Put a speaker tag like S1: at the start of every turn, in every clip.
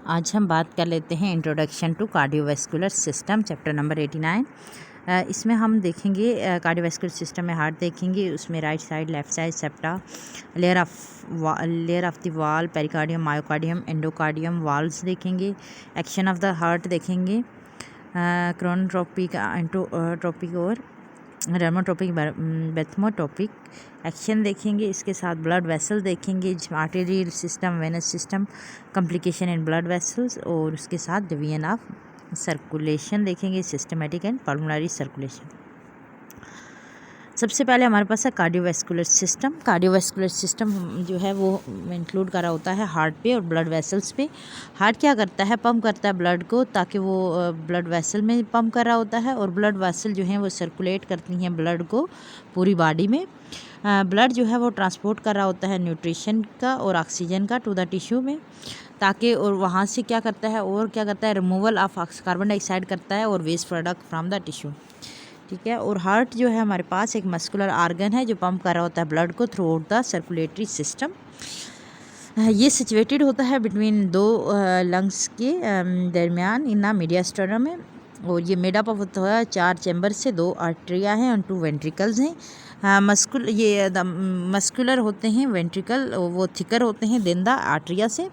S1: आज हम बात कर लेते हैं introduction to cardiovascular system, chapter number 89। इसमें हम देखेंगे कार्डियोवैस्कुलर सिस्टम में हार्ट देखेंगे, उसमें right side, left side, septa, layer of the वाल, पेरिकार्डियम, मायोकार्डियम, एंडोकार्डियम, वाल्व्स देखेंगे, एक्शन ऑफ द हार्ट देखेंगे, क्रोनोट्रोपिक, एंटोट्रोपिक और रेमोट्रोपिक, बेथमोट्रोपिक एक्शन देखेंगे। इसके साथ ब्लड वेसल देखेंगे, जिसमें arterial system, venous system, complication in blood vessels, और उसके साथ डिवीजन ऑफ सर्कुलेशन देखेंगे, सिस्टमेटिक एंड पल्मोनरी सर्कुलेशन। सबसे पहले हमारे पास है कार्डियोवैस्कुलर सिस्टम। कार्डियोवैस्कुलर सिस्टम जो है वो इंक्लूड करा होता है हार्ट पे और ब्लड वेसल्स पे। हार्ट क्या करता है, पंप करता है ब्लड को, ताकि वो ब्लड वेसल में पंप कर रहा होता है, और ब्लड वेसल जो है वो सर्कुलेट करती हैं ब्लड को पूरी बॉडी में। ब्लड जो है वो ट्रांसपोर्ट कर रहा होता है न्यूट्रिशन का और ऑक्सीजन का टू द टिश्यू में, ताकि और वहाँ से क्या करता है रिमूवल ऑफ कार्बन डाइऑक्साइड करता है और waste product from the tissue. ठीक है। और हार्ट जो है हमारे पास एक मस्कुलर आर्गन है जो पंप कर रहा होता है ब्लड को through out the circulatory system. ये सिचुएटेड होता है बिटवीन दो लंग्स के दरमियान इन मीडियास्टर्नम में, और ये मेडअप ऑफ होता है 4 चैम्बर से, 2 आर्टरिया हैं और 2 वेंट्रिकल्स हैं। मस्कुलर होते हैं वेंट्रिकल, वो थिकर होते हैं देन द आर्टरिया से,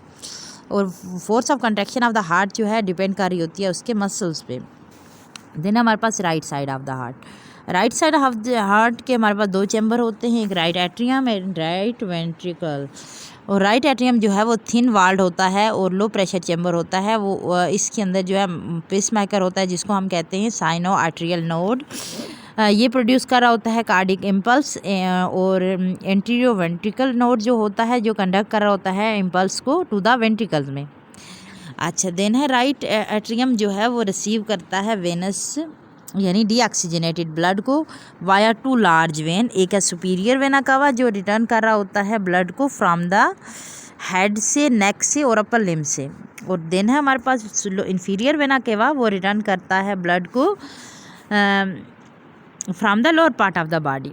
S1: और force of contraction of the heart जो है डिपेंड कर रही होती है उसके मसल्स पे। देन हमारे पास right side of the heart. Right side of the heart के हमारे पास 2 चैम्बर होते हैं, एक right atrium and right ventricle. और राइट एट्रियम जो है वो थिन वाल्ड होता है और लो प्रेशर चैम्बर होता है। वो इसके अंदर जो है पेसमेकर होता है जिसको हम कहते हैं साइनो आर्टेरियल नोड। ये प्रोड्यूस कर रहा होता है कार्डिक इम्पल्स, और एंटीरियो वेंट्रिकल नोड जो होता है जो कंडक्ट कर रहा होता है इम्पल्स को टू द वेंट्रिकल्स में। अच्छा, देन है राइट एट्रियम जो है वो रिसीव करता है वेनस यानी डीऑक्सीजनेटेड ब्लड को वाया 2 लार्ज वेन। एक है सुपीरियर वेना कावा जो रिटर्न कर रहा होता है ब्लड को फ्रॉम द हेड से, नेक से और अपर लिम्ब से। और देन है हमारे पास इंफीरियर वेना केवा, वो रिटर्न करता है ब्लड को from the lower part of the body.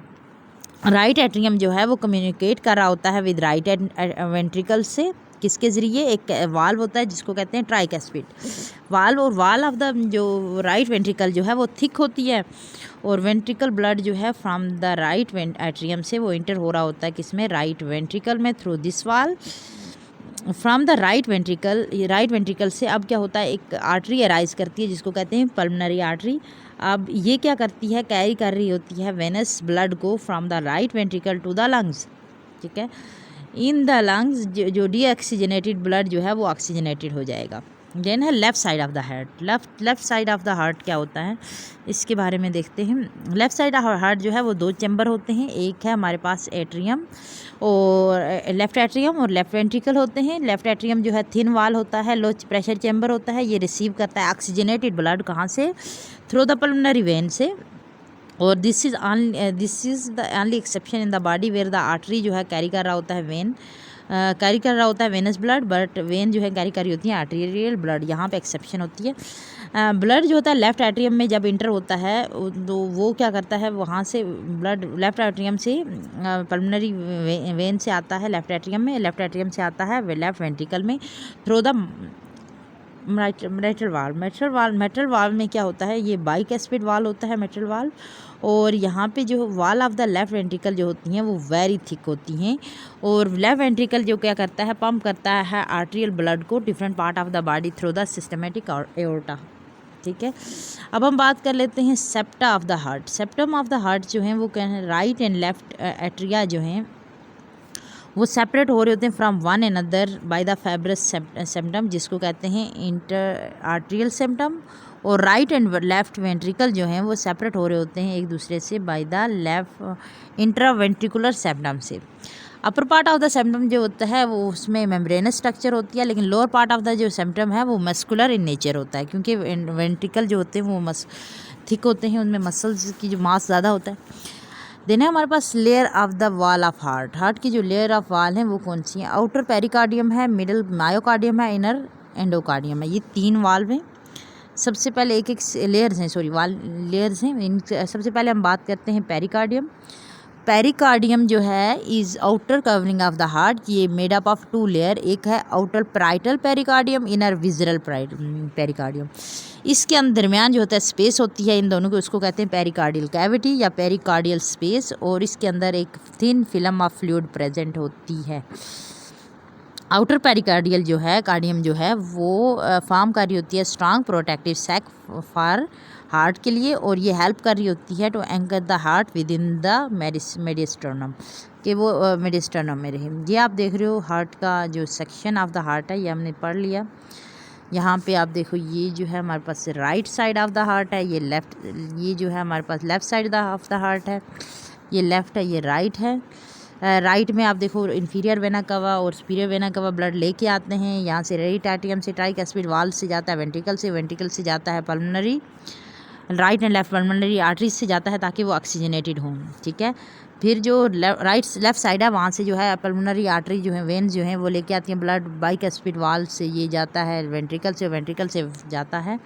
S1: Right atrium जो है वो कम्युनिकेट कर रहा होता है विद राइट वेंट्रिकल से, किसके ज़रिए, एक वाल्व होता है जिसको कहते हैं ट्राइकैस्पिड वाल्व। और वाल ऑफ द जो राइट वेंट्रिकल जो है वो थिक होती है, और वेंट्रिकल ब्लड जो है फ्रॉम द राइट एट्रियम से वो इंटर हो रहा होता है किसमें, राइट वेंट्रिकल में, थ्रू दिस वाल from the right ventricle. Right ventricle से अब क्या होता है, एक आर्टरी अराइज करती है जिसको कहते हैं पल्मोनरी आर्टरी। अब ये क्या करती है, कैरी कर रही होती है वेनस ब्लड को from the right ventricle to the lungs. ठीक है। इन द लंग्स जो डीऑक्सीजनेटेड ब्लड जो है वो ऑक्सीजनेटेड हो जाएगा। देन है left side of the heart. Left side of the heart क्या होता है इसके बारे में देखते हैं। लेफ़्ट साइड ऑफ हार्ट जो है वो 2 चैम्बर होते हैं, एक है हमारे पास एट्रियम और लेफ़्ट एट्रियम और लेफ़्ट वेंट्रिकल होते हैं। लेफ़्ट एट्रियम जो है थिन वाल होता है, लो प्रेशर चैम्बर होता है, ये रिसीव करता है ऑक्सीजनेटेड ब्लड कहाँ से, थ्रू द पल्मोनरी वेन से। और this is the only exception in the body where the artery जो है कैरी कर रहा होता है वेन, कैरी कर रहा होता है वेनस ब्लड, बट वेन जो है कैरी कर रही होती है आर्टेरियल ब्लड। यहाँ पे एक्सेप्शन होती है। ब्लड जो होता है लेफ़्ट एट्रियम में जब इंटर होता है तो वो क्या करता है, वहाँ से ब्लड लेफ़्ट एट्रियम से पल्मोनरी वेन से आता है लेफ़्ट एट्रियम में, लेफ़्ट एट्रियम से आता है लेफ़्ट वेंट्रिकल में थ्रू द मेटल वाल्व में क्या होता है, ये बाइकैस्पिड वाल होता है मेटल वाल्व। और यहाँ पे जो wall of the left ventricle जो होती हैं वो वेरी थिक होती हैं, और लेफ़्ट वेंट्रिकल जो क्या करता है, पंप करता है आर्टेरियल ब्लड को different part of the body through the systematic aorta. ठीक है। अब हम बात कर लेते हैं septa of the heart. Septum of the heart जो हैं वो क्या है, राइट एंड लेफ़्ट एट्रिया जो हैं वो सेपरेट हो रहे होते हैं from one another by the fibrous septum जिसको कहते हैं इंटर आर्टेरियल सेप्टम। और राइट एंड लेफ़्ट वेंट्रिकल जो हैं वो सेपरेट हो रहे होते हैं एक दूसरे से by the left interventricular septum से। Upper part of the septum जो होता है वो उसमें मेम्ब्रेनस स्ट्रक्चर होती है, लेकिन लोअर पार्ट ऑफ द जो सेप्टम है वो मस्कुलर इन नेचर होता है, क्योंकि वेंट्रिकल जो होते हैं वो थिक होते हैं, उनमें मसल्स की जो मास ज़्यादा होता है। देन है हमारे पास layer of the wall of heart. Heart की जो लेयर ऑफ वॉल है वो कौन सी है, आउटर पेरिकार्डियम है, मिडल मायोकार्डियम है, इनर एंडोकार्डियम है। ये 3 वाल्व हैं। सबसे पहले एक लेयर्स हैं, वाल लेयर्स हैं। इन सबसे पहले हम बात करते हैं पेरिकार्डियम। पेरिकार्डियम जो है is outer covering of the heart, ये मेड अप ऑफ 2 लेयर, एक है outer parietal pericardium, inner visceral pericardium. इसके अंदर दरमियान जो होता है स्पेस होती है इन दोनों को, उसको कहते हैं पेरिकार्डियल कैविटी या पेरिकार्डियल स्पेस, और इसके अंदर एक thin film of fluid present होती है। आउटर पेरिकार्डियल जो है कार्डियम जो है वो फॉर्म कर रही होती है strong protective sac for heart के लिए, और ये हेल्प कर रही होती है to anchor the heart within the mediastinum, कि वो मेडिस्टर्नम में रहे। ये आप देख रहे हो हार्ट का जो सेक्शन ऑफ द हार्ट है, ये हमने पढ़ लिया। यहाँ पे आप देखो ये जो है हमारे पास right side of the heart है, ये लेफ़्ट, ये जो है हमारे पास left side of the heart है, ये लेफ़्ट है, ये राइट है। राइट में आप देखो इन्फीरियर वेना कवा और सुपीरियर वेना कवा ब्लड लेके आते हैं, यहाँ से राइट एट्रियम से ट्राइकैस्पिड वाल्व से जाता है वेंट्रिकल से जाता है pulmonary, right and left pulmonary arteries से जाता है ताकि वो ऑक्सीजनेटेड हों, ठीक है। फिर जो लेफ़्ट साइड है वहाँ से जो है पल्मोनरी आर्टरी जो है वेन्स जो हैं वो लेके आती हैं ब्लड बाइकैस्पिड वाल्व से, ये जाता है वेंट्रिकल से जाता है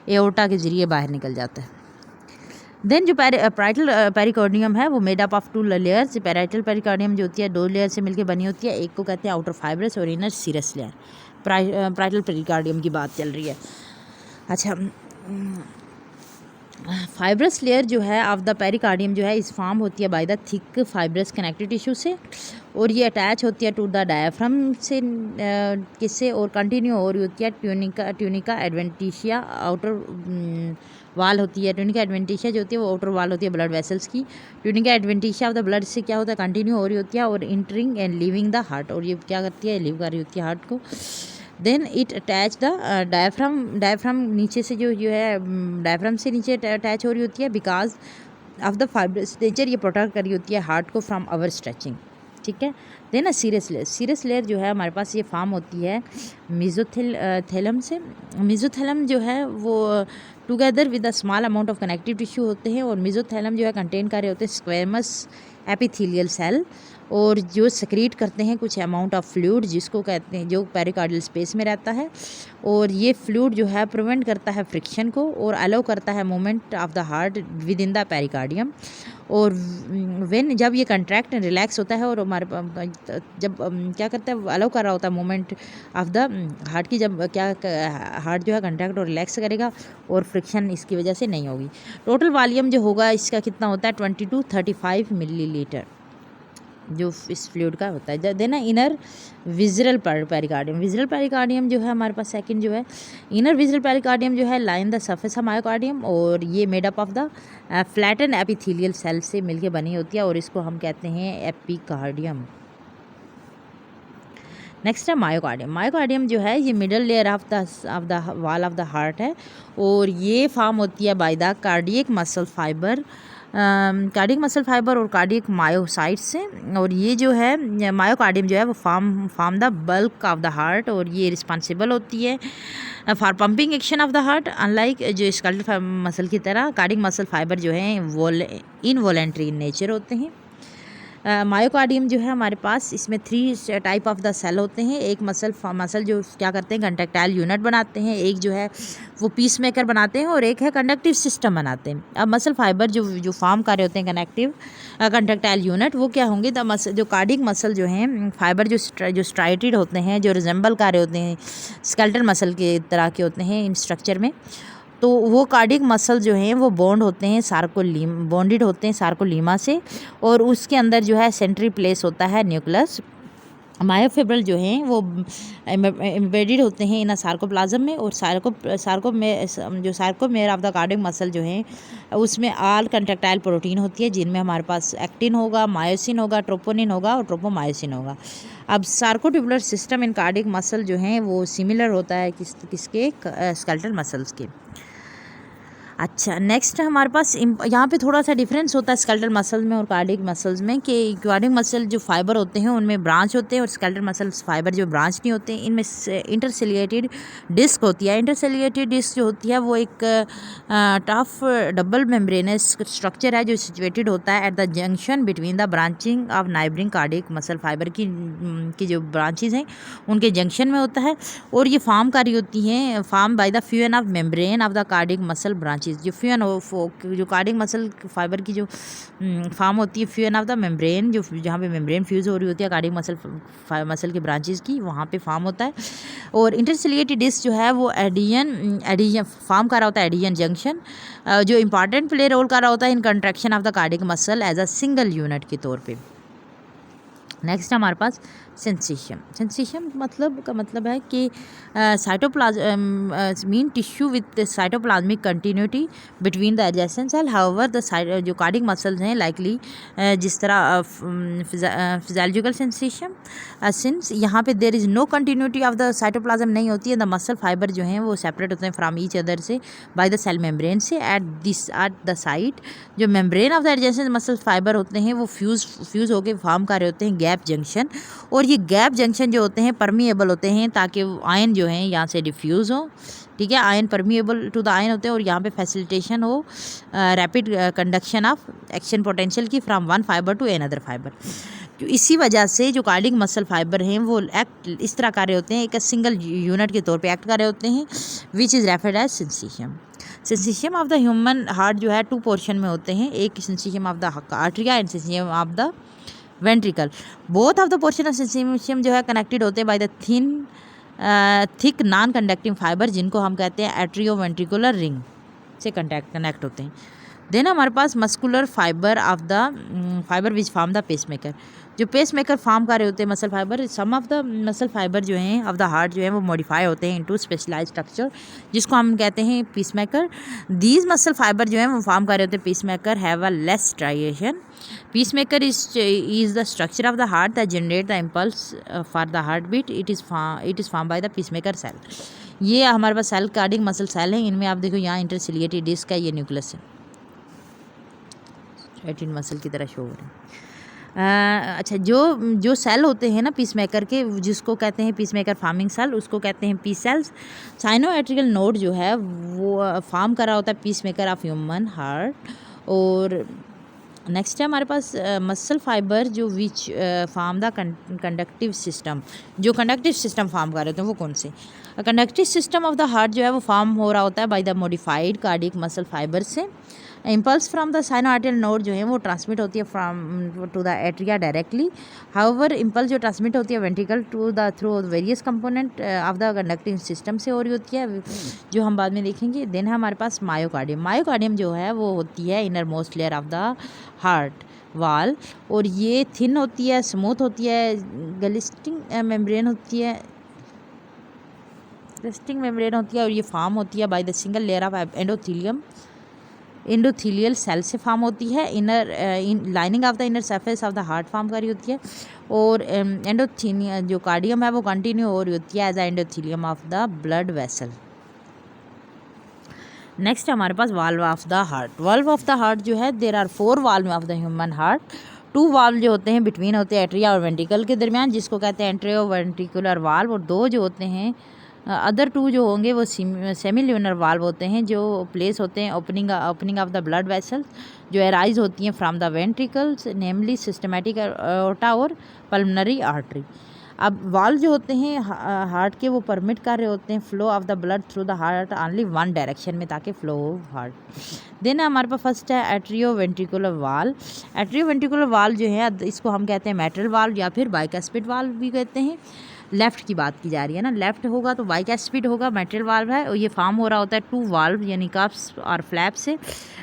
S1: एओर्टा के ज़रिए बाहर निकल जाता है। देन जो पैराइटल पेरिकार्डियम है वो made up of 2 layers. Parietal pericardium जो होती है 2 लेयर से मिलकर बनी होती है, एक को कहते हैं आउटर फाइब्रस और inner serous layer. Parietal pericardium की बात चल रही है। अच्छा, फाइब्रस लेयर जो है ऑफ द पेरिकार्डियम जो है इस फॉर्म होती है by the thick fibrous connective tissue से, और ये अटैच होती है टू द डायफ्राम से किससे, और कंटिन्यू हो रही होती है ट्यूनिका एडवेंटिशिया आउटर वाल होती है। ट्यूनिका एडवेंटिशिया जो होती है वो आउटर वाल होती है ब्लड वेसल्स की। Tunica adventitia of the blood से क्या होता है कंटिन्यू हो रही होती है और entering and leaving the heart, और ये क्या करती है लीव कर रही होती है हार्ट को। Then it attach the diaphragm नीचे से जो है डायफ्राम से नीचे अटैच हो रही होती है because of the fibrous nature, ये प्रोटेक्ट कर रही होती है हार्ट को फ्रॉम अवर स्ट्रेचिंग, ठीक है। देन सीरस लेयर जो है हमारे पास ये फॉर्म होती है मेसोथेलम से। मेसोथेलम जो है वो together with a small amount of connective tissue होते हैं, और मेसोथेलम जो है कंटेन कर रहे होते हैं स्क्वेमस एपिथेलियल सेल, और जो सेक्रीट करते हैं कुछ अमाउंट ऑफ फ्लूइड जिसको कहते हैं, जो पेरिकार्डियल स्पेस में रहता है, और ये फ्लूइड जो है प्रिवेंट करता है फ्रिक्शन को और अलाउ करता है movement of the heart within the pericardium. और व्हेन जब ये कंट्रैक्ट एंड रिलैक्स होता है और हमारे जब क्या करता है अलाउ कर रहा होता है मूवमेंट ऑफ द हार्ट की, जब क्या हार्ट जो है कंट्रैक्ट और रिलैक्स करेगा और फ्रिक्शन इसकी वजह से नहीं होगी। टोटल वॉल्यूम जो होगा इसका कितना होता है 20 to 35 मिलीलीटर जो इस फ्लूइड का होता है। देना इनर विज़रल पेरिकार्डियम, विज़रल पेरिकार्डियम जो है हमारे पास सेकंड जो है इनर विज़रल पेरिकार्डियम जो है line the surface of myocardium, और ये made up of the flatten epithelial cell से मिलके बनी होती है, और इसको हम कहते हैं एपिकार्डियम। नेक्स्ट है मायोकार्डियम। मायोकार्डियम जो है ये middle layer of the wall of the heart है, और ये फॉर्म होती है by the cardiac muscle fibre, cardiac muscle fibre और कार्डियक मायोसाइट से। और ये जो है मायोकार्डियम जो है वो form the bulk of the heart, और ये रिस्पॉन्सिबल होती है for pumping action of the heart. Unlike जो स्केलेटल मसल की तरह कार्डियक मसल फाइबर जो है इनवॉलेंट्री इन नेचर होते हैं। मायोकार्डियम जो है हमारे पास इसमें 3 टाइप ऑफ द सेल होते हैं। एक मसल जो क्या करते हैं कंडक्टाइल यूनिट बनाते हैं, एक जो है वो पीस मेकर बनाते हैं, और एक है कंडक्टिव सिस्टम बनाते हैं। अब मसल फाइबर जो फॉर्म कर रहे होते हैं कंडक्टाइल यूनिट, वो क्या होंगे जो कार्डियक मसल जो हैं फाइबर जो स्ट्राइटेड होते हैं, जो रिजेंबल कर रहे होते हैं स्केलेटल मसल के तरह के होते हैं इन स्ट्रक्चर में, तो वो कार्डियक मसल जो हैं वो बॉन्डेड होते हैं सार्कोलीमा से, और उसके अंदर जो है सेंट्री प्लेस होता है न्यूक्लियस। मायोफिब्रल जो हैं वो एम्बेडेड होते हैं इन सार्कोप्लाज्म में, और sarcomere of the cardiac muscle जो हैं उसमें ऑल कंट्रैक्टाइल प्रोटीन होती है, जिनमें हमारे पास एक्टिन होगा, मायोसिन होगा, ट्रोपोनिन होगा और ट्रोपोमायोसिन होगा। अब सार्कोट्यूबुलर सिस्टम इन कार्डियक मसल जो हैं वो सिमिलर होता है किसके स्केलेटल मसल्स के। अच्छा, नेक्स्ट हमारे पास यहाँ पे थोड़ा सा डिफरेंस होता है स्केलेटल मसल में और कार्डियक मसल्स में, कि कार्डियक मसल जो फाइबर होते हैं उनमें ब्रांच होते हैं, और स्केलेटल मसल्स फाइबर जो ब्रांच नहीं होते हैं, इनमें इंटरसेल्युलेटेड डिस्क होती है। इंटरसेल्युलेटेड डिस्क जो होती है वो एक टफ डबल मेम्ब्रेनस स्ट्रक्चर है जो सिचुएटेड होता है at the junction between the branching of neighbouring cardiac muscle fibre की जो ब्रांचेज हैं उनके जंक्शन में होता है, और ये फॉर्म कर रही होती हैं form by the fusion of membrane of the cardiac muscle branch branches जो फ्यूजन जो कार्डियक मसल फाइबर की जो फॉर्म होती है फ्यूजन ऑफ द मेम्ब्रेन, जो जहाँ पे मेम्ब्रेन फ्यूज हो रही होती है कार्डियक मसल के ब्रांचेस की, वहाँ पे फॉर्म होता है। और इंटरसिलिएटेड डिस्क जो है वो एडिशन फॉर्म कर रहा होता है, एडिशन जंक्शन, जो इंपॉर्टेंट प्ले रोल कर रहा होता है in contraction of the cardiac muscle as a single unit के तौर पे। नेक्स्ट हमारे पास सेंसेशन। सेंसेशन का मतलब है कि cytoplasm mean tissue with cytoplasmic continuity between the adjacent cell. However the जो कार्डियक मसल्स हैं लाइकली जिस तरह फिजियोलॉजिकल सेंसेशन सिंस यहाँ पे there is no continuity of the cytoplasm नहीं होती है, द मसल फाइबर जो हैं वो सेपरेट होते हैं फ्रॉम ईच अदर से बाय द सेल मेम्ब्रेन से एट द साइट। जो membrane of the adjacent muscle fibre होते हैं वो फ्यूज़ होकर फॉर्म कर रहे होते हैं गैप जंक्शन, और ये गैप जंक्शन जो होते हैं परमिएबल होते हैं ताकि आयन जो हैं यहाँ से डिफ्यूज़ हो, ठीक है, ion permeable to the ion होते हैं, और यहाँ पे फैसिलिटेशन हो rapid conduction of action potential की from one fibre to another fibre. तो इसी वजह से जो कार्डियक मसल फाइबर हैं वो एक्ट इस तरह कर रहे होते हैं, एक सिंगल यूनिट के तौर पे एक्ट कर रहे होते हैं, which is referred as syncytium. Syncytium of the human heart जो है 2 पोर्शन में होते हैं, एक syncytium of the atria and syncytium of the ventricle. Both of the portion of syncytium जो है कनेक्टेड होते हैं by the thick non conducting fibre, जिनको हम कहते हैं एट्रियो वेंट्रिकुलर रिंग से कनेक्ट होते हैं। देन हमारे पास muscular fibre of the fibre which form the pacemaker, जो पेसमेकर फॉर्म कर रहे होते हैं muscle fiber. Some of the muscle fiber जो हैं ऑफ द हार्ट जो है वो मॉडिफाई होते हैं इनटू स्पेशलाइज्ड स्ट्रक्चर, जिसको हम कहते हैं पीसमेकर। दीज मसल फाइबर जो हैं वो फॉर्म कर रहे होते हैं pacemaker have a less striation. Pacemaker is the structure of the heart that generate the impulse for the heart beat. It is form by the pacemaker cell. ये हमारे पास सेल कार्डियक मसल सेल हैं, इनमें आप देखो यहाँ इंटरसिलिएटेड disc का ये न्यूक्लियस है, 18 मसल की तरह शो हो रहे हैं। अच्छा, जो सेल होते हैं ना पीसमेकर के, जिसको कहते हैं पीसमेकर फार्मिंग सेल, उसको कहते हैं पी सेल्स। साइनोएट्रिकल नोड जो है वो फॉर्म कर रहा होता है पीसमेकर ऑफ ह्यूमन हार्ट। और नेक्स्ट है हमारे पास मसल फाइबर जो which form the conductive system, जो कंडक्टिव सिस्टम फॉर्म कर रहे होते हैं वो कौन से। Conductive system of the heart जो है वो फॉर्म हो रहा होता है by the modified cardiac muscle fiber से। Impulse from the sinoatrial node जो है वो ट्रांसमिट होती है from to the atria directly. However impulse जो ट्रांसमिट होती है ventricle to the through various component of the conducting system से हो रही होती है, जो हम बाद में देखेंगे। देन है हमारे पास मायोकार्डियम। मायोकार्डियम जो है वो होती है inner most layer of the heart वाल, और ये थिन होती है, स्मूथ होती है, ग्लिस्टिंग मेम्ब्रेन होती है, रेस्टिंग मेम्ब्रेन होती है, और ये फॉर्म होती है by the single layer of endothelial cell से फॉर्म होती है। Inner lining of the inner surface of the heart form करी होती है, और एंडोथीलिया जो कार्डियम है वो कंटिन्यू हो रही होती है as a endothelium of the blood vessel. Next हमारे पास valve of the heart. Valve of the heart जो है there are 4 valve of the human heart. 2 valve जो होते हैं बिटवीन होते हैं एट्रिया और वेंट्रिकल के दरमियान, जिसको कहते हैं एंट्रियो वेंट्रिकुलर वाल्व, और 2 जो होते हैं अदर 2 जो होंगे वो सेमी ल्यूनर वाल्व होते हैं, जो प्लेस होते हैं opening of the blood vessels, जो एराइज होती हैं from the ventricles, namely systematic aorta और पल्मोनरी आर्टरी। अब वाल्व जो होते हैं हार्ट के वो परमिट कर रहे होते हैं flow of the blood through the heart only one direction में, ताकि फ्लो हो हार्ट। देन हमारे पास फर्स्ट है atrio ventricular valve. Atrio ventricular valve जो है इसको हम कहते हैं मैट्रल वाल्व या फिर बाइकस्पिड वाल्व भी कहते हैं। लेफ़्ट की बात की जा रही है ना, लेफ़्ट होगा तो बाइकस्पिड होगा, मैट्रल वाल्व है, और ये फॉर्म हो रहा होता है 2 वाल्व यानी कप्स और फ्लैप से।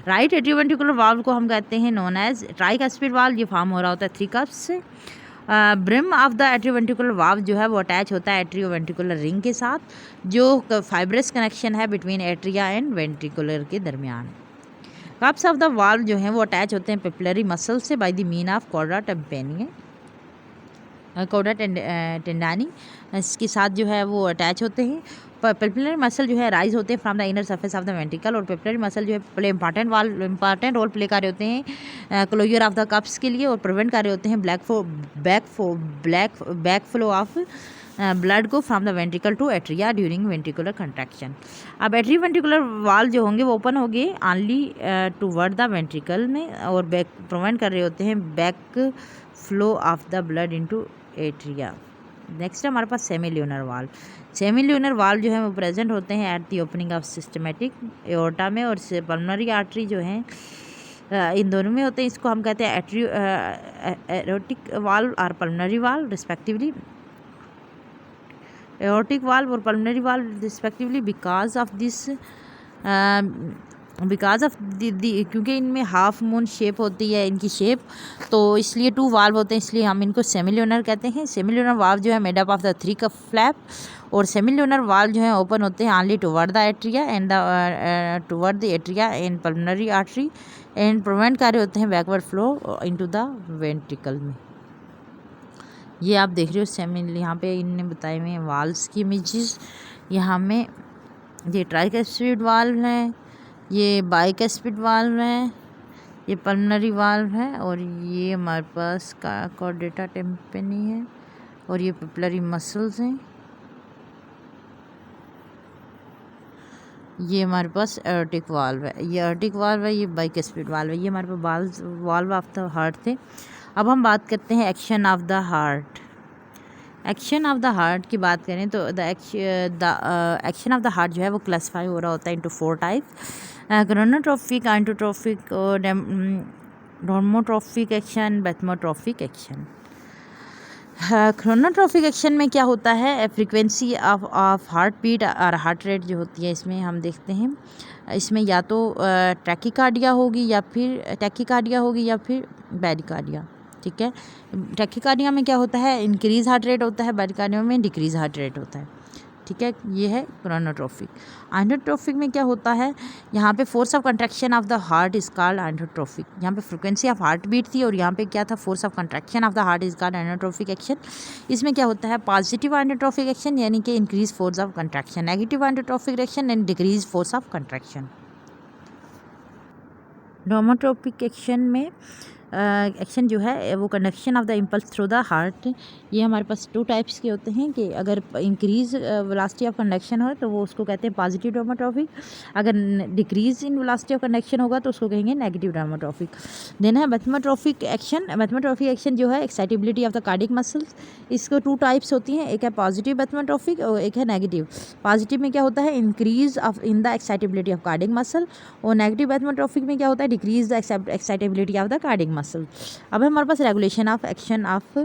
S1: राइट एट्रियो वेंट्रिकुलर वाल्व को हम कहते हैं नोन एज ट्राइकस्पिड वाल्व, ये फॉर्म हो रहा होता है 3 कप्स से। Brim of the atrioventricular valve जो है वो अटैच होता है एट्रियोवेंट्रिकुलर रिंग के साथ, जो फाइब्रस कनेक्शन है बिटवीन एट्रिया एंड वेंट्रिकुलर के दरमियान। कप्स ऑफ द वाल्व जो हैं वो अटैच होते हैं पेपिलरी मसल से by the mean of chordae tendineae, इसके साथ जो है वो अटैच होते हैं। पेपिलरी मसल जो है राइज होते हैं from the inner surface of the ventricle, और पेपिलरी मसल जो है प्ले इंपॉर्टेंट रोल प्ले कर रहे होते हैं क्लोजर ऑफ द कप्स के लिए, और प्रिवेंट कर रहे होते हैं बैक फ्लो ऑफ ब्लड को from the ventricle to atria during ventricular contraction. अब एट्रियो वेंट्रिकुलर वाल जो होंगे वो ओपन होंगे ऑनली टूवर्ड द वेंट्रिकल में, और प्रिवेंट कर रहे होते हैं back flow of the blood into atria next हमारे पास semi lunar valve. Semi lunar valve जो है वो प्रेजेंट होते हैं at the opening of systematic aorta में और पल्मोनरी आर्टरी जो हैं इन दोनों में होते हैं। इसको हम कहते हैं एरोटिक वाल्व और pulmonary valve respectively. Aortic valve और pulmonary valve respectively because of क्योंकि इनमें हाफ मून शेप होती है इनकी शेप, तो इसलिए 2 वाल्व होते हैं, इसलिए हम इनको सेमी ल्यूनर कहते हैं। सेमी ल्यूनर वाल्व जो है made up of the 3 cup flap, और सेमी ल्यूनर वाल्व जो है ओपन होते हैं only toward the atria and toward the atria and pulmonary artery and prevent कर रहे होते हैं backward flow into the ventricle में। ये आप देख रहे हो सेमी, यहाँ पे इनने बताए हुए हैं वाल्व्स की इमेजेस। यहाँ में ये ट्राइकैस्पिड वाल्व है, ये बाइकैस्पिड वाल्व है, ये पल्मोनरी वाल्व है, और ये हमारे पास कॉर्डेटा टिम्पैनी है, और ये पेपिलरी मसल्स हैं। ये हमारे पास एओर्टिक वाल्व है, ये एओर्टिक वाल्व है, ये बाइकैस्पिड वाल्व है। ये हमारे पास वाल्व ऑफ द हार्ट थे। अब हम बात करते हैं action of the heart. Action of the heart की बात करें तो the action of the heart जो है वो क्लासीफाई हो रहा होता है into 4 type: chronotropic, inotropic, normotropic action, bathmotropic action. Chronotropic action में क्या होता है, फ्रीक्वेंसी ऑफ हार्ट बीट और हार्ट रेट जो होती है इसमें हम देखते हैं, इसमें या तो टैकीकार्डिया होगी या फिर बैरिकार्डिया। ठीक है, टैकीकार्डिया में क्या होता है, इंक्रीज हार्ट रेट होता है, बैरिकार्डिया में डिक्रीज हार्ट रेट होता है। ठीक है, ये है क्रोनोट्रोपिक। आइंटोट्रोपिक में क्या होता है, यहाँ पे force of contraction of the heart is called inotropic. यहाँ पे फ्रीक्वेंसी ऑफ हार्ट बीट थी और यहाँ पे क्या था, force of contraction of the heart is called inotropic action. इसमें क्या होता है, पॉजिटिव आइंटोट्रोपिक एक्शन यानी कि increase force of contraction, negative inotropic action and decrease force of contraction. Normotropic action में एक्शन जो है वो conduction of the impulse through the heart. ये हमारे पास 2 टाइप्स के होते हैं कि अगर इंक्रीज वेलोसिटी ऑफ कंडक्शन हो तो वो उसको कहते हैं पॉजिटिव नॉर्मोट्रोपिक, अगर decrease in velocity of conduction होगा तो उसको कहेंगे नेगेटिव नॉर्मोट्रोपिक। देन है बेथमोट्रोपिक एक्शन। बेथमोट्रोपिक एक्शन जो है excitability of the cardiac muscles. इसको 2 टाइप्स होती हैं, एक है पॉजिटिव बेथमोट्रोपिक और एक है नेगेटिव। पॉजिटिव में क्या होता है, increase of in the excitability of cardiac muscle, और नेगेटिव बेथमोट्रोपिक में क्या होता है, decrease the excitability of the cardiac muscle. अब हमारे पास regulation of action of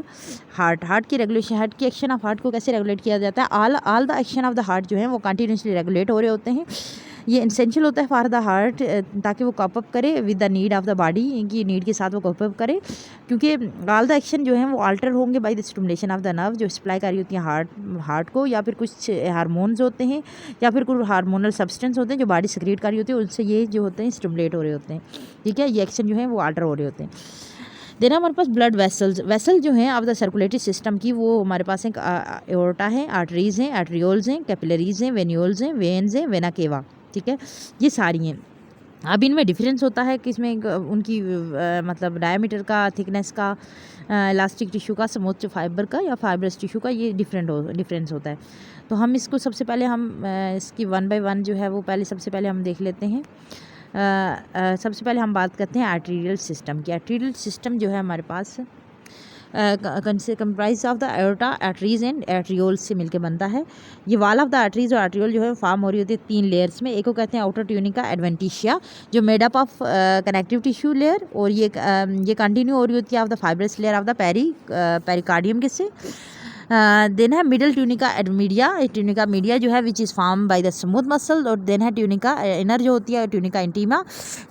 S1: heart की रेगुलेशन, हार्ट की एक्शन ऑफ हार्ट को कैसे रेगुलेट किया जाता है, all the action of the heart जो है वो कंटिन्यूसली रेगुलेट हो रहे होते हैं। ये इंसेंशियल होता है फॉर द हार्ट ताकि वो कॉप अप करे with the need of the body, की नीड के साथ वो कॉप अप करे, क्योंकि ऑल द एक्शन जो है वो अल्टर होंगे by the stimulation of the nerve जो सप्लाई कर रही होती है हार्ट को, या फिर कुछ हार्मोन्स होते हैं या फिर कुछ हार्मोनल सब्सटेंस होते हैं जो बॉडी सिक्रीट कर रही होती है, उनसे ये जो होते हैं स्टिमुलेट हो रहे होते हैं। ठीक है, ये एक्शन जो है वो अल्टर हो रहे होते हैं। देन हमारे पास ब्लड वेसल जो हैं ऑफ द सर्कुलेटरी सिस्टम की, वो हमारे पास एक एओर्टा है, आर्टरीज हैं, आर्ट्रियोल्स हैं, कैपिलरीज हैं, वेन्यूल्स हैं, वेन्स हैं, वेना केवा। ठीक है, ये सारी हैं। अब इनमें डिफरेंस होता है कि इसमें उनकी मतलब डायमीटर का, थिकनेस का, इलास्टिक टिश्यू का, स्मूथ फाइबर का या फाइब्रस टिश्यू का, ये डिफरेंस होता है। तो हम इसको सबसे पहले हम इसकी 1 बाय 1 जो है वो सबसे पहले हम देख लेते हैं। सबसे पहले हम बात करते हैं आर्टेरियल सिस्टम की। आर्टेरियल सिस्टम जो है हमारे पास comprise of the aorta, arteries and arterioles से मिलकर बनता है। ये वॉल ऑफ द आर्टरीज और आर्ट्रियोल जो है फॉर्म हो रही होती है 3 लेयर्स में। एक को कहते हैं आउटर ट्यूनिका एडवेंटिशिया जो made up of connective tissue layer, और ये कंटिन्यू हो रही होती है of the fibrous layer of the pericardium के से। देन है middle tunica media, tunica media जो है which is form by the smooth muscle, और देन है ट्यूनिका इनर जो होती है ट्यूनिका इंटीमा,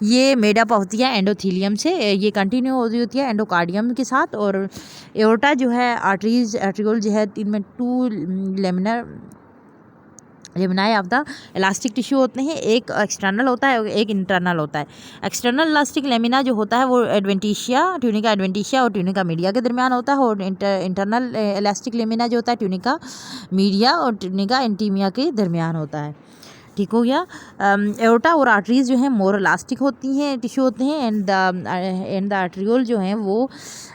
S1: ये मेड अप होती है एंडोथीलियम से, ये कंटिन्यू हो रही होती है एंडोकार्डियम के साथ। और एओर्टा जो है आर्ट्रियोल जो है इनमें 2 लेमिनाई ऑफ द इलास्टिक टिश्यू होते हैं, एक एक्सटर्नल होता है और एक इंटरनल होता है। एक्सटर्नल इलास्टिक लेमिना जो होता है वो ट्यूनिका एडवेंटिशिया और ट्यूनिका मीडिया के दरमियान होता है, और इंटरनल इलास्टिक लेमिना जो होता है ट्यूनिका मीडिया और ट्यूनिका इंटीमिया के दरमियान होता है। ठीक हो गया। एओर्टा और आर्टरीज जो हैं मोर इलास्टिक होती हैं, टिश्यू होते हैं, एंड द आर्ट्रियोल जो हैं वो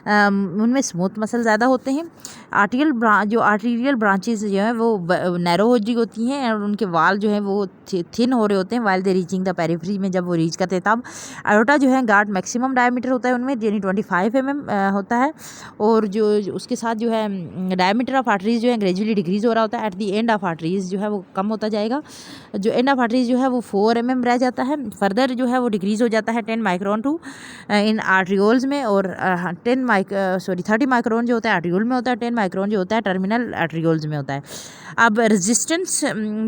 S1: उनमें स्मूथ मसल ज़्यादा होते हैं। आर्टीरियल ब्रांचेस जो हैं वो नैरो होती हैं और उनके वाल जो हैं वो थिन हो रहे होते हैं while they reaching the periphery में, जब वो रीच करते हैं तब। एओर्टा जो है गार्ड मैक्सिमम डायमीटर होता है उनमें, यानी 25 mm होता है, और जो उसके साथ जो है डायमीटर ऑफ आर्टरीज जो है ग्रेजुअली डिक्रीज हो रहा होता है। At the end of arteries जो है वो कम होता जाएगा, जो एंड ऑफ आर्टरीज जो है वो 4 mm रह जाता है। फर्दर जो है वो डिक्रीज हो जाता है 10 माइक्रोन टू इन आर्ट्रियोल्स में, और 30 माइक्रोन जो होता है आर्ट्रियोल में होता है, 10 माइक्रोन जो होता है टर्मिनल आर्ट्रियोल्स में होता है। अब रेजिस्टेंस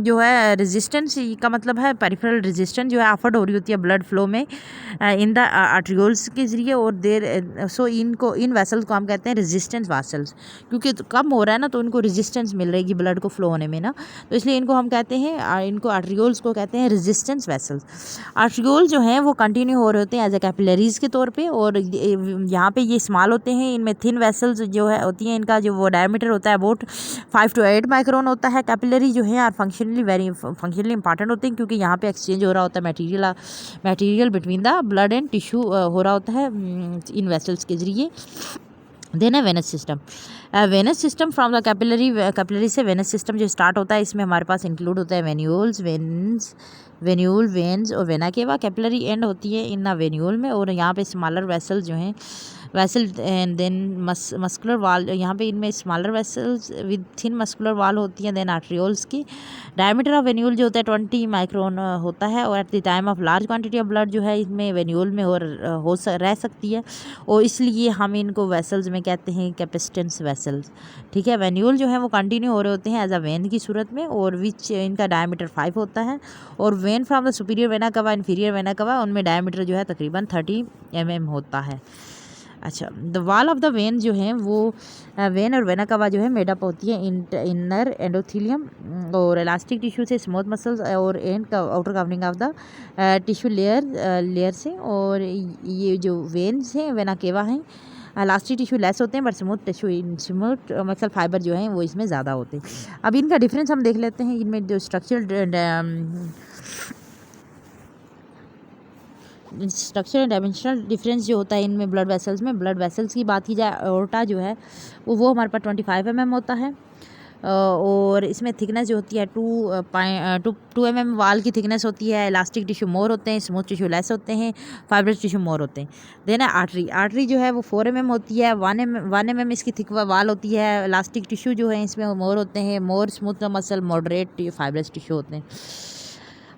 S1: जो है, रेजिस्टेंस का मतलब है पेरिफेरल रेजिस्टेंस जो है अफर्ड हो रही होती है ब्लड फ्लो में इन द आर्ट्रियोल्स के जरिए, और इन वेसल्स को हम कहते हैं रेजिस्टेंस वेसल्स, क्योंकि कम हो रहा है ना तो इनको रेजिस्टेंस मिल रहेगी ब्लड को फ्लो होने में ना, तो इसलिए इनको हम कहते हैं, इनको आर्ट्रियोल्स को कहते हैं रेजिस्टेंस वेसल्स। आर्ट्रियोल जो हैं वो कंटिन्यू हो रहे होते हैं एज ए कैपिलरीज के तौर पे, और यहाँ पे ये स्मॉल होते हैं। इनमें थिन वेसल्स जो है होती हैं, इनका जो वो डायमीटर होता है अबाउट 5 to 8 माइक्रोन होता है। कैपिलरी जो है फंक्शनली इंपॉर्टेंट होते हैं, क्योंकि यहाँ पे एक्सचेंज हो रहा होता है material between the blood and tissue हो रहा होता है इन वेसल्स के जरिए। देन है venous system. Venous system from the capillary से वेनस सिस्टम जो स्टार्ट होता है, इसमें हमारे पास इंक्लूड होता है वेन्यूल, वेन्स और वेना केवा। कैपिलरी एंड होती है इन वेन्यूल में, और यहाँ पे स्मॉलर वेसल जो हैं एंड देन मस्कुलर वाल, यहाँ पे इनमें smaller vessels with thin muscular वाल होती हैं। देन आर्ट्रियोल्स की डायमीटर ऑफ वेन्यूल जो होता है 20 माइक्रोन होता है, और at the time of large quantity of blood जो है इसमें वेन्यूल में रह सकती है, और इसलिए हम इनको वेसल्स में कहते हैं कैपेसिटेंस वेसल्स। ठीक है, वेन्यूल जो है वो कंटिन्यू हो रहे होते हैं एज अ वेन की सूरत में, और विच इनका डायमीटर 5 होता है, और when from the superior vena कवा इन्फीरियर वेना कवा उनमें डायमीटर जो है तकरीबन 30 mm होता है। अच्छा, the wall of the vein जो है वो वेन और वेना कवा जो है मेडअप होती है इनर एंडोथीलियम और इलास्टिक टिश्यू से, स्मूथ मसल्स और and outer covering of the tissue layer से, और ये जो वेन्स हैं वेना केवा हैं इलास्टिक टिश्यू लेस होते हैं, बट स्मूथ मसल फाइबर जो हैं वो इसमें ज़्यादा होते हैं। अब इनका डिफरेंस हम देख लेते हैं। इनमें जो स्ट्रक्चर एंड डायमेंशनल डिफरेंस जो होता है इनमें ब्लड वेसल्स की बात की जाए, एओर्टा जो है वो हमारे पास 25 mm होता है, और इसमें थिकनेस जो होती है 2 mm वाल की थिकनेस होती है। इलास्टिक टिश्यू मोर होते हैं, स्मूथ टिश्यू लेस होते हैं, फाइब्रस टिश्यू मोर होते हैं। देन है आर्टरी जो है वो 4 mm होती है, 1 mm इसकी थिक वाल होती है। इलास्टिक टिश्यू जो है इसमें मोर होते हैं, more smooth muscle, moderate fibrous tissue होते हैं।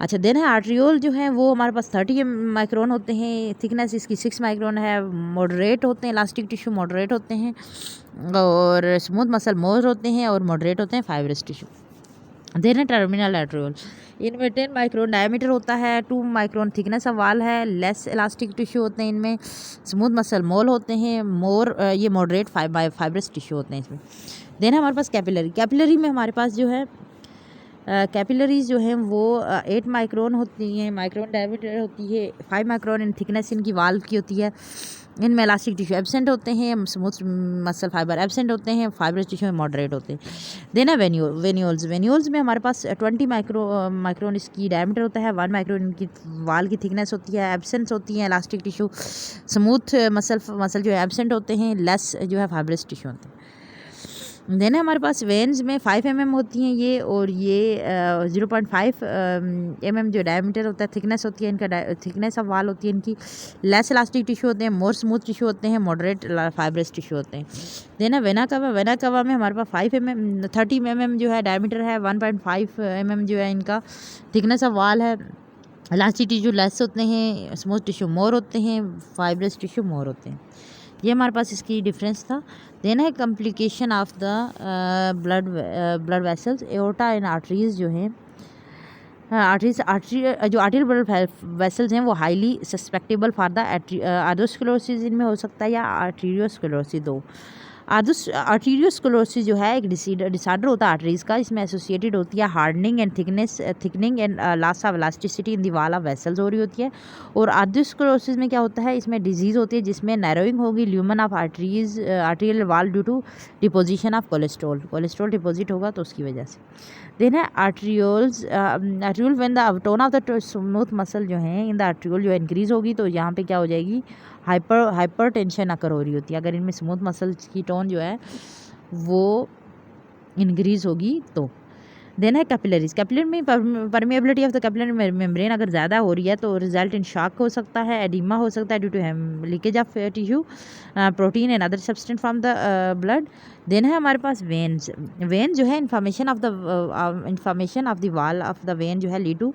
S1: अच्छा, देन है आर्ट्रियोल जो है वो हमारे पास 30 माइक्रोन होते हैं, थिकनेस इसकी 6 माइक्रोन है, मॉडरेट होते हैं, इलास्टिक टिश्यू मॉडरेट होते हैं, और स्मूथ मसल मोर होते हैं, और मॉडरेट होते हैं फाइब्रस टिश्यू। देन है टर्मिनल आर्ट्रियोल, इनमें 10 माइक्रोन डायमीटर होता है, 2 माइक्रोन थिकनेस ऑफ वाल है, लेस इलास्टिक टिश्यू होते हैं इनमें, स्मूथ मसल मोल होते हैं, ये मॉडरेट फाइब्रस टिश्यू होते हैं इसमें। देन है हमारे पास कैपिलरी में हमारे पास जो है कैपिलरीज जो हैं वो 8 माइक्रोन होती हैं, माइक्रोन डायमीटर होती है, 5 माइक्रोन इन थिकनेस इनकी वाल की होती है। इनमें इलास्टिक टिश्यू एब्सेंट होते हैं, स्मूथ मसल फाइबर एब्सेंट होते हैं, फाइब्रस टिश्यू में मॉडरेट होते हैं। देन है वेन्यूल्स में हमारे पास 20 माइक्रोन इसकी डायमीटर होता है, 1 माइक्रोन इनकी वाल की थिकनेस होती है, एब्सेंस होती है इलास्टिक टिश्यू, स्मूथ मसल जो है एब्सेंट होते हैं, लेस जो है फाइब्रस टिश्यू होते हैं। देन हमारे पास वेन्स में 5 mm होती हैं ये, और ये 0.5 mm जो डायमीटर होता है, थिकनेस होती है इनका, थिकनेस ऑफ वाल होती है इनकी, लेस इलास्टिक टिश्यू होते हैं, मोर स्मूथ टिश्यू होते हैं, मॉडरेट फाइब्रस टिश्यू होते हैं। देन वेना कवा में हमारे पास 30 mm जो है डायमीटर है, 1.5 mm जो है इनका थिकनेस ऑफ वाल है, इलास्टिक टिश्यू लेस होते हैं, स्मूथ टिश्यू मोर होते हैं, फाइब्रस टिश्यू मोर होते हैं। ये हमारे पास इसकी डिफरेंस था। देन है complication of the blood vessels, aorta and arteries जो हैं, आर्टरी ब्लड वेसल्स हैं वो highly susceptible for the atherosclerosis इनमें हो सकता है, या आर्टीरियोस्क्लेरोसिस दो। आर्टीरियोस्क्लेरोसिस जो है एक डिसऑर्डर होता है आर्टरीज का, इसमें एसोसिएटेड होती है hardening and thickening and loss of elasticity in the wall of vessels हो रही होती है। और आर्टीरियोस्क्लेरोसिस में क्या होता है, इसमें डिजीज़ होती है जिसमें नैरोइंग होगी lumen of arterial wall due to deposition of cholesterol deposit होगा तो उसकी वजह से। देन है arteriole when the tone of the smooth muscle जो है इन द आर्ट्रियोल जो इंक्रीज होगी तो यहाँ पे क्या हो जाएगी, हाइपर टेंशन अकर हो रही होती है। अगर इनमें स्मूथ मसल्स की टोन जो है वो इंक्रीज होगी तो। देन है कैपिलरी में permeability of the capillary membrane अगर ज़्यादा हो रही है तो रिजल्ट इन शॉक हो सकता है, एडिमा हो सकता है due to leakage of tissue protein and other substance from the blood. Then है हमारे पास वेन जो है information of the wall of the vein जो है lead to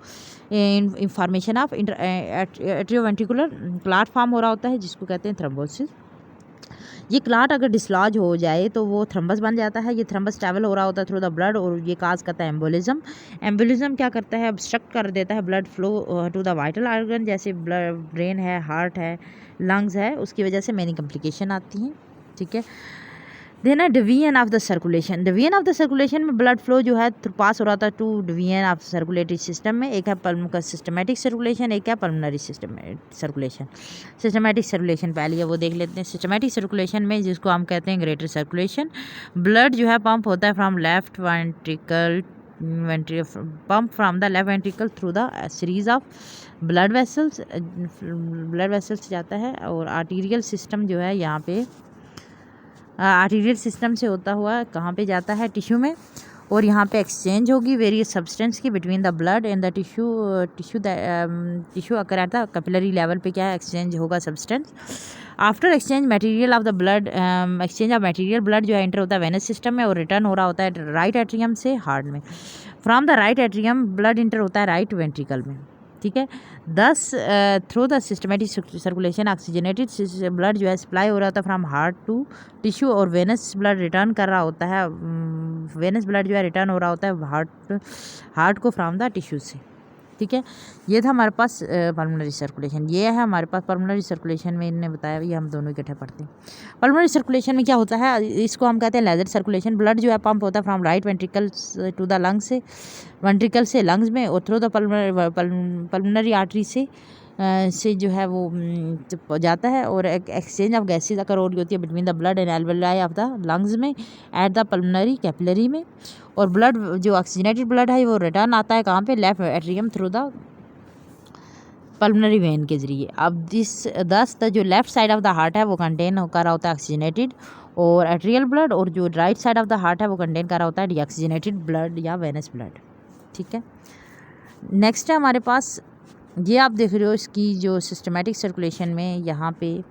S1: information of atrioventricular clot form हो रहा होता है जिसको कहते हैं थ्रोम्बोसिस। ये क्लॉट अगर डिसलॉज हो जाए तो वो थ्रम्बस बन जाता है। ये थ्रम्बस ट्रैवल हो रहा होता है थ्रू द ब्लड और ये काज करता है एम्बोलिज्म क्या करता है, ऑब्स्ट्रक्ट कर देता है blood flow to the vital organ, जैसे ब्रेन है, हार्ट है, लंग्स है, उसकी वजह से मेनी कॉम्प्लिकेशन आती हैं। ठीक है। देन है डिवीजन ऑफ द सर्कुलेशन में ब्लड फ्लो जो है पास हो रहा था to division of circulatory system में। एक है पल्म का सिस्टमेटिक सर्कुलेशन, एक है पल्मोनरी सर्कुलेशन। सिस्टमेटिक सर्कुलेशन पहले है वो देख लेते हैं। सिस्टमेटिक सर्कुलेशन में जिसको हम कहते हैं ग्रेटर सर्कुलेशन, ब्लड जो है पंप होता है from left ventricle pump from the left ventricle through the series of blood vessels जाता है। और आर्टीरियल सिस्टम जो है यहाँ पे आर्टीरियल सिस्टम से होता हुआ कहाँ पे जाता है, टिश्यू में, और यहाँ पे एक्सचेंज होगी वेरियस सब्सटेंस की between the blood and the tissue occur at the capillary level पे क्या है, एक्सचेंज होगा substance. After exchange material of the blood, exchange of material blood जो है एंटर होता है वेनस सिस्टम में और रिटर्न हो रहा होता है राइट एट्रियम से हार्ट में। From the right atrium blood inter होता है राइट वेंट्रिकल में। ठीक है। दस through the systematic circulation oxygenated blood जो है सप्लाई हो रहा था फ्रॉम हार्ट टू टिश्यू और वेनस ब्लड रिटर्न कर रहा होता है, वेनस ब्लड जो है रिटर्न हो रहा होता है हार्ट को फ्रॉम द टिश्यू से। ठीक है। ये था हमारे पास पल्मोनरी सर्कुलेशन। ये है हमारे पास पल्मोनरी सर्कुलेशन में इन्होंने बताया, ये हम दोनों इकट्ठे पढ़ते हैं। पल्मोनरी सर्कुलेशन में क्या होता है, इसको हम कहते हैं लेजर सर्कुलेशन। ब्लड जो है पंप होता है from right ventricle to the lungs से, वेंट्रिकल से लंग्स में, और थ्रू द पल्मोनरी आर्टरी से जो है वो जाता है। और एक्सचेंज ऑफ गैसेज अकर हो रही होती है between the blood and alveoli of the lungs में एट द पल्मोनरी कैपिलरी में। और ब्लड जो ऑक्सीजनेटेड ब्लड है वो रिटर्न आता है कहाँ पे, left atrium through the pulmonary vein के जरिए। अब दस जो left side of the heart है वो कंटेन कर रहा होता है ऑक्सीजनेटेड और एट्रियल ब्लड, और जो right side of the heart है वो कंटेन कर रहा होता है डीऑक्सीजनेटेड ब्लड या वेनस ब्लड। ठीक है। नेक्स्ट है हमारे पास, ये आप देख रहे हो इसकी जो सिस्टमेटिक सर्कुलेशन में यहाँ पे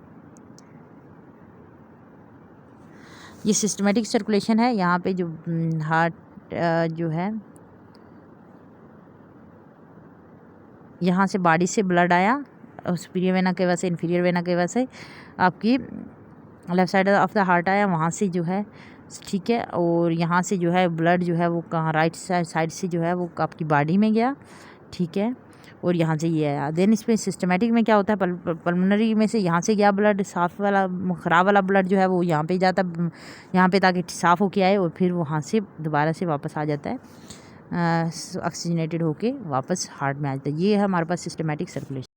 S1: ये सिस्टमेटिक सर्कुलेशन है। यहाँ पे जो हार्ट जो है यहाँ से बॉडी से ब्लड आया सुपीरियर वेना के वजह से, इन्फीरियर वेना के वजह से आपकी left side of the heart आया वहाँ से जो है। ठीक है। और यहाँ से जो है ब्लड जो है वो कहाँ राइट साइड से जो है वो आपकी बॉडी में गया। ठीक है। और यहाँ से ये आया। देन इसमें सिस्टमेटिक में क्या होता है, पल्मोनरी में से यहाँ से गया ब्लड, साफ़ वाला ख़राब वाला ब्लड जो है वो यहाँ पे जाता है, यहाँ पे ताकि साफ़ होके आए, और फिर वहाँ से दोबारा से वापस आ जाता है ऑक्सीजनेटेड होके वापस हार्ट में आ जाता है। ये है हमारे पास सिस्टमेटिक सर्कुलेशन।